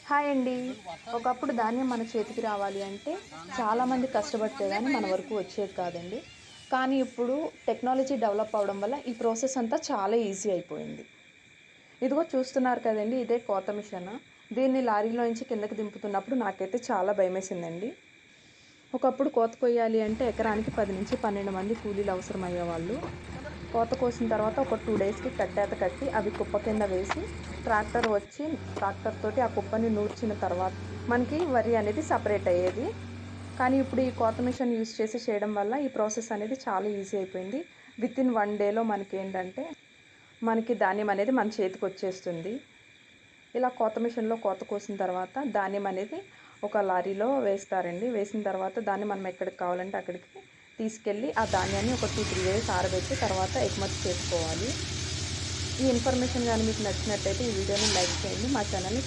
Hi అండి. ఒకప్పుడు ధాన్యం మన చేతికి రావాలి అంటే చాలామంది కష్టపడితే గానీ మన వరకు వచ్చేది కాదండి. కానీ ఇప్పుడు టెక్నాలజీ డెవలప్ అవ్వడం వల్ల ఈ ప్రాసెస్ అంతా చాలా ఈజీ అయిపోయింది. ఇదిగో చూస్తున్నారు కదండీ! ఇదే కోత మిషన్. దీన్ని లారీలో నుంచి కిందకి దింపుతున్నప్పుడు నాకైతే చాలా భయమేసిందండి. ఒకప్పుడు కోత కొయ్యాలి అంటే ఎకరానికి 10-12 మంది కూలీలు అవసరమయ్యేవాళ్ళు. కోత కోసిన తర్వాత ఒక 2 డేస్‌కి కట్టేత కట్టి అవి కుప్ప కింద వేసి ట్రాక్టర్ వచ్చి ట్రాక్టర్ తోటి ఆ కుప్పని నూర్చిన తర్వాత మనకి వరి అనేది సెపరేట్ అయ్యేది. కానీ ఇప్పుడు ఈ కోత మిషన్ యూజ్ చేసి చేయడం వల్ల ఈ ప్రాసెస్ అనేది చాలా ఈజీ అయిపోయింది. వితిన్ 1 డేలో మనకి ధాన్యం అనేది మన చేతికొచ్చేస్తుంది. ఇలా కోత మిషన్‌లో కోత కోసిన తర్వాత ధాన్యం అనేది ఒక లారీలో వేస్తారండి. వేసిన తర్వాత దాన్ని మనం ఎక్కడికి కావాలంటే అక్కడికి తీసుకెళ్ళి ఆ ధాన్యాన్ని ఒక 2, 3 డేస్ ఆరబెట్టి తర్వాత ఎగుమతి చేసుకోవాలి. ఈ ఇన్ఫర్మేషన్ గాని మీకు నచ్చినట్టయితే ఈ వీడియోని లైక్ చేయండి. మా ఛానల్‌ని